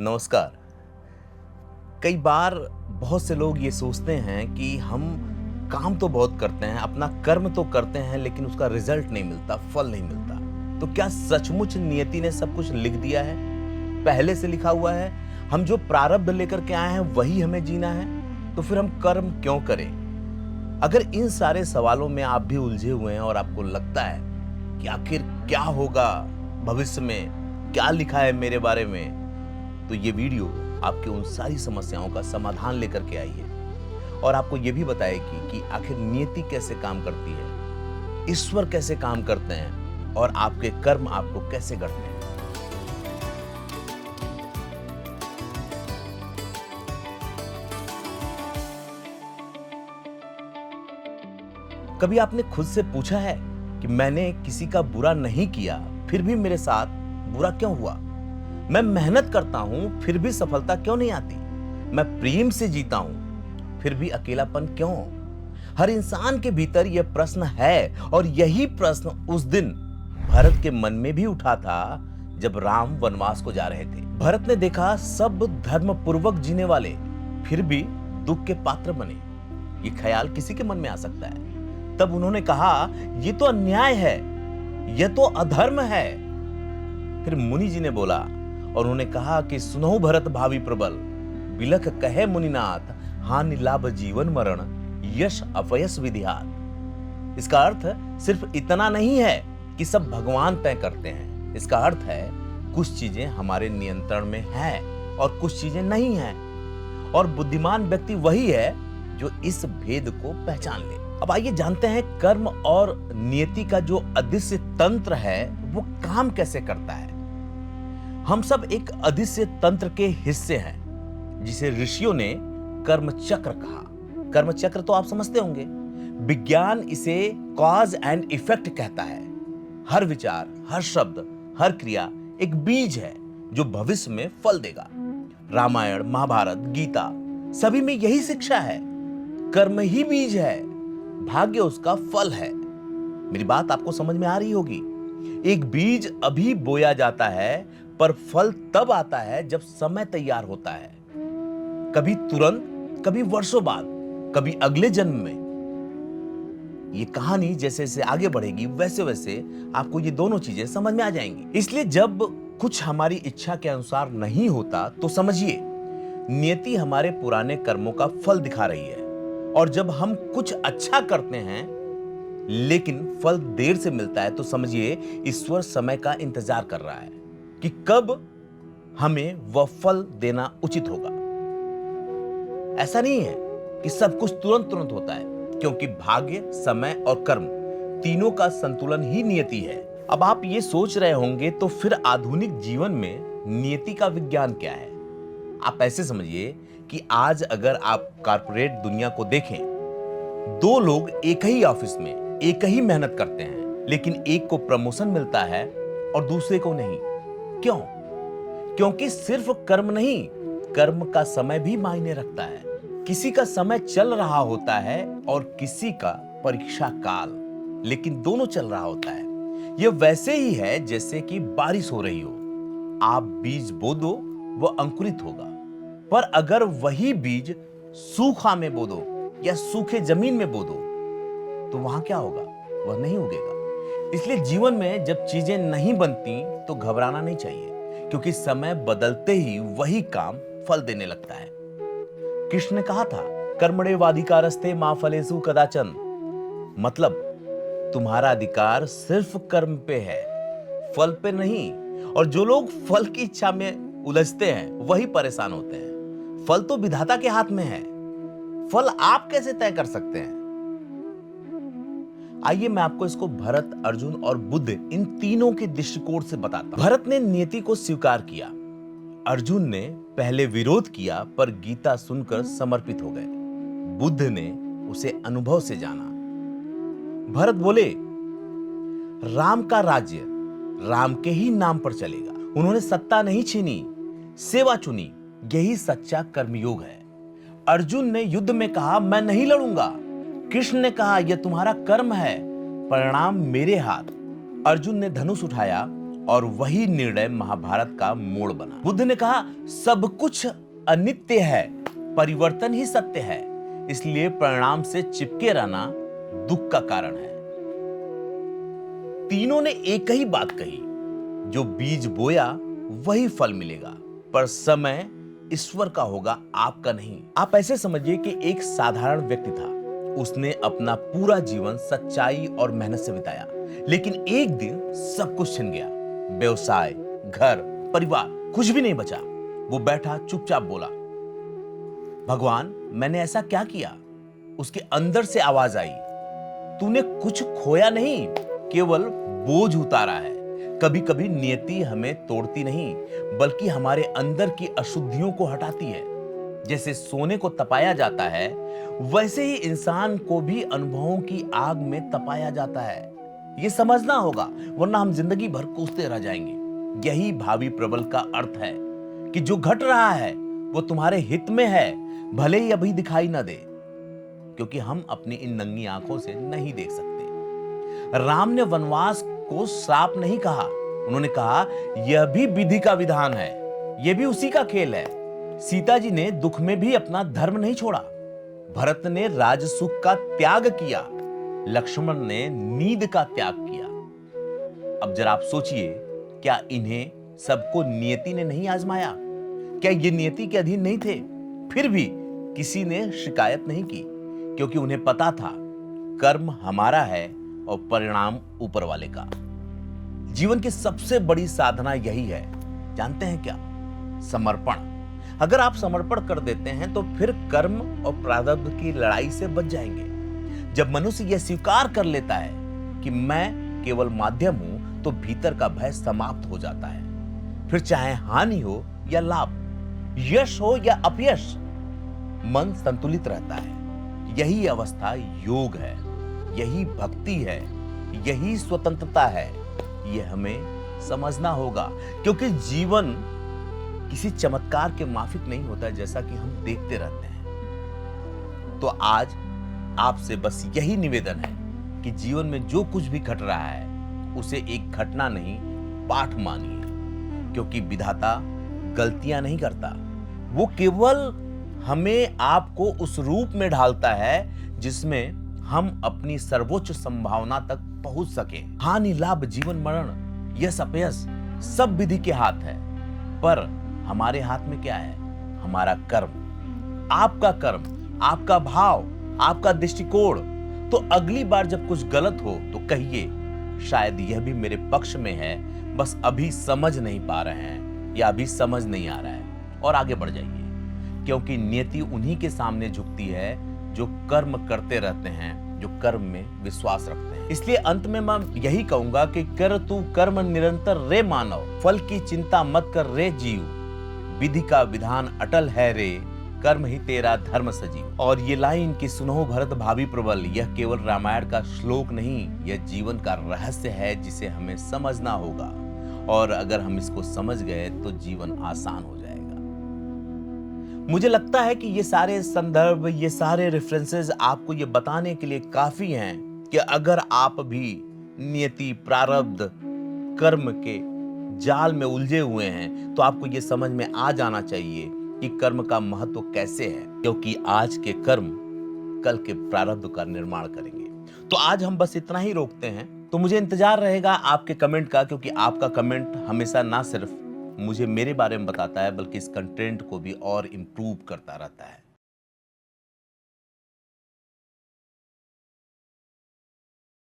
नमस्कार। कई बार बहुत से लोग ये सोचते हैं कि हम काम तो बहुत करते हैं, अपना कर्म तो करते हैं, लेकिन उसका रिजल्ट नहीं मिलता, फल नहीं मिलता। तो क्या सचमुच नियति ने सब कुछ लिख दिया है, पहले से लिखा हुआ है? हम जो प्रारब्ध लेकर के आए हैं वही हमें जीना है? तो फिर हम कर्म क्यों करें? अगर इन सारे सवालों में आप भी उलझे हुए हैं और आपको लगता है कि आखिर क्या होगा भविष्य में, क्या लिखा है मेरे बारे में, तो ये वीडियो आपके उन सारी समस्याओं का समाधान लेकर के आई है और आपको ये भी बताएगी कि आखिर नियति कैसे काम करती है, ईश्वर कैसे काम करते हैं और आपके कर्म आपको कैसे करते हैं। कभी आपने खुद से पूछा है कि मैंने किसी का बुरा नहीं किया, फिर भी मेरे साथ बुरा क्यों हुआ? मैं मेहनत करता हूं, फिर भी सफलता क्यों नहीं आती? मैं प्रेम से जीता हूं, फिर भी अकेलापन क्यों? हर इंसान के भीतर यह प्रश्न है और यही प्रश्न उस दिन भरत के मन में भी उठा था जब राम वनवास को जा रहे थे। भरत ने देखा सब धर्म पूर्वक जीने वाले फिर भी दुख के पात्र बने। ये ख्याल किसी के मन में आ सकता है। तब उन्होंने कहा, यह तो अन्याय है, यह तो अधर्म है। फिर मुनि जी ने बोला और उन्होंने कहा कि सुनो भरत भावी प्रबल, बिलख कहे मुनिनाथ, हानि लाभ जीवन मरण, यश अपयश विधियात। इसका अर्थ सिर्फ इतना नहीं है कि सब भगवान तय करते हैं। इसका अर्थ है कुछ चीजें हमारे नियंत्रण में हैं और कुछ चीजें नहीं हैं। और बुद्धिमान व्यक्ति वही है जो इस भेद को पहचान ले। अब आइए जानते हैं कर्म और नियति का जो अदृश्य तंत्र है वो काम कैसे करता है। हम सब एक अदृश्य तंत्र के हिस्से हैं जिसे ऋषियों ने कर्म चक्र कहा। कर्म चक्र तो आप समझते होंगे। विज्ञान इसे कॉज एंड इफेक्ट कहता है। हर विचार, हर शब्द, हर क्रिया एक बीज है जो भविष्य में फल देगा। रामायण, महाभारत, गीता सभी में यही शिक्षा है। कर्म ही बीज है, भाग्य उसका फल है। मेरी बात आपको समझ में आ रही होगी। एक बीज अभी बोया जाता है पर फल तब आता है जब समय तैयार होता है। कभी तुरंत, कभी वर्षों बाद, कभी अगले जन्म में। ये कहानी जैसे जैसे आगे बढ़ेगी वैसे वैसे आपको ये दोनों चीजें समझ में आ जाएंगी। इसलिए जब कुछ हमारी इच्छा के अनुसार नहीं होता तो समझिए नियति हमारे पुराने कर्मों का फल दिखा रही है। और जब हम कुछ अच्छा करते हैं लेकिन फल देर से मिलता है तो समझिए ईश्वर समय का इंतजार कर रहा है कि कब हमें वह फल देना उचित होगा। ऐसा नहीं है कि सब कुछ तुरंत तुरंत होता है, क्योंकि भाग्य, समय और कर्म तीनों का संतुलन ही नियति है। अब आप ये सोच रहे होंगे तो फिर आधुनिक जीवन में नियति का विज्ञान क्या है? आप ऐसे समझिए कि आज अगर आप कॉर्पोरेट दुनिया को देखें, दो लोग एक ही ऑफिस में एक ही मेहनत करते हैं, लेकिन एक को प्रमोशन मिलता है और दूसरे को नहीं। क्यों? क्योंकि सिर्फ कर्म नहीं, कर्म का समय भी मायने रखता है। किसी का समय चल रहा होता है और किसी का परीक्षा काल, लेकिन दोनों चल रहा होता है। यह वैसे ही है जैसे कि बारिश हो रही हो। आप बीज बो दो, वह अंकुरित होगा। पर अगर वही बीज सूखा में बो दो या सूखे जमीन में बो दो तो वहां क्या होगा? वह नहीं उगेगा। इसलिए जीवन में जब चीजें नहीं बनती तो घबराना नहीं चाहिए, क्योंकि समय बदलते ही वही काम फल देने लगता है। कृष्ण ने कहा था, कर्मण्येवाधिकारस्ते मा फलेषु कदाचन। मतलब तुम्हारा अधिकार सिर्फ कर्म पे है, फल पे नहीं। और जो लोग फल की इच्छा में उलझते हैं वही परेशान होते हैं। फल तो विधाता के हाथ में है, फल आप कैसे तय कर सकते हैं? आइए मैं आपको इसको भरत, अर्जुन और बुद्ध इन तीनों के दृष्टिकोण से बताता हूं। भरत ने नियति को स्वीकार किया, अर्जुन ने पहले विरोध किया पर गीता सुनकर समर्पित हो गए, बुद्ध ने उसे अनुभव से जाना। भरत बोले, राम का राज्य राम के ही नाम पर चलेगा। उन्होंने सत्ता नहीं छीनी, सेवा चुनी। यही सच्चा कर्मयोग है। अर्जुन ने युद्ध में कहा, मैं नहीं लड़ूंगा। कृष्ण ने कहा, यह तुम्हारा कर्म है, परिणाम मेरे हाथ। अर्जुन ने धनुष उठाया और वही निर्णय महाभारत का मोड़ बना। बुद्ध ने कहा सब कुछ अनित्य है, परिवर्तन ही सत्य है, इसलिए परिणाम से चिपके रहना दुख का कारण है। तीनों ने एक ही बात कही, जो बीज बोया वही फल मिलेगा, पर समय ईश्वर का होगा, आपका नहीं। आप ऐसे समझिए कि एक साधारण व्यक्ति था, उसने अपना पूरा जीवन सच्चाई और मेहनत से बिताया, लेकिन एक दिन सब कुछ छिन गया। व्यवसाय, घर, परिवार, कुछ भी नहीं बचा। वो बैठा चुपचाप बोला, भगवान मैंने ऐसा क्या किया? उसके अंदर से आवाज आई, तूने कुछ खोया नहीं, केवल बोझ उतारा है। कभी कभी नियति हमें तोड़ती नहीं, बल्कि हमारे अंदर की अशुद्धियों को हटाती है। जैसे सोने को तपाया जाता है, वैसे ही इंसान को भी अनुभवों की आग में तपाया जाता है। ये समझना होगा, वरना हम जिंदगी भर कोसते रह जाएंगे। यही भावी प्रबल का अर्थ है कि जो घट रहा है वो तुम्हारे हित में है, भले ही अभी दिखाई ना दे, क्योंकि हम अपनी इन नंगी आंखों से नहीं देख सकते। राम ने वनवास को श्राप नहीं कहा, उन्होंने कहा यह भी विधि का विधान है, यह भी उसी का खेल है। सीता जी ने दुख में भी अपना धर्म नहीं छोड़ा, भरत ने राजसुख का त्याग किया, लक्ष्मण ने नींद का त्याग किया। अब जरा आप सोचिए, क्या इन्हें सबको नियति ने नहीं आजमाया? क्या ये नियति के अधीन नहीं थे? फिर भी किसी ने शिकायत नहीं की, क्योंकि उन्हें पता था कर्म हमारा है और परिणाम ऊपर वाले का। जीवन की सबसे बड़ी साधना यही है, जानते हैं क्या? समर्पण। अगर आप समर्पण कर देते हैं तो फिर कर्म और प्रारब्ध की लड़ाई से बच जाएंगे। जब मनुष्य यह स्वीकार कर लेता है कि मैं केवल माध्यम हूं, तो भीतर का भय समाप्त हो जाता है। फिर चाहे हानि हो या लाभ, यश हो या अपयश, मन संतुलित रहता है। यही अवस्था योग है, यही भक्ति है, यही स्वतंत्रता है। यह हमें समझना होगा, क्योंकि जीवन किसी चमत्कार के माफिक नहीं होता, जैसा कि हम देखते रहते हैं। तो आज आपसे बस यही निवेदन है कि जीवन में जो कुछ भी घट रहा है उसे एक घटना नहीं, पाठ मानिए, क्योंकि विधाता गलतियां नहीं करता, वो केवल हमें आपको उस रूप में ढालता है जिसमें हम अपनी सर्वोच्च संभावना तक पहुंच सके। हानि लाभ, जीवन मरण, यश अपयश, सब विधि के हाथ है, पर हमारे हाथ में क्या है? हमारा कर्म। आपका कर्म, आपका भाव, आपका दृष्टिकोण। तो अगली बार जब कुछ गलत हो तो कहिए, शायद यह भी मेरे पक्ष में है, बस अभी समझ नहीं पा रहे हैं या अभी समझ नहीं आ रहा है, और आगे बढ़ जाइए। क्योंकि नियति उन्हीं के सामने झुकती है जो कर्म करते रहते हैं, जो कर्म में विश्वास रखते हैं। इसलिए अंत में मैं यही कहूंगा कि कर तू कर्म निरंतर रे मानव, फल की चिंता मत कर रे जीव, विधि का विधान अटल है रे, कर्म ही तेरा धर्म सजीव। और ये लाइन की सुनो भरत भावी प्रबल, यह केवल रामायण का श्लोक नहीं, यह जीवन का रहस्य है जिसे हमें समझना होगा, और अगर हम इसको समझ गए तो जीवन आसान हो जाएगा। मुझे लगता है कि ये सारे संदर्भ, ये सारे रेफरेंसेस आपको ये बताने के लिए काफी हैं कि अगर आप भी नियति, प्रारब्ध, कर्म के जाल में उलझे हुए हैं तो आपको ये समझ में आ जाना चाहिए कि कर्म का महत्व कैसे है, क्योंकि आज के कर्म कल के प्रारब्ध का निर्माण करेंगे। तो आज हम बस इतना ही रोकते हैं। तो मुझे इंतजार रहेगा आपके कमेंट का, क्योंकि आपका कमेंट हमेशा ना सिर्फ मुझे मेरे बारे में बताता है, बल्कि इस कंटेंट को भी और इम्प्रूव करता रहता है।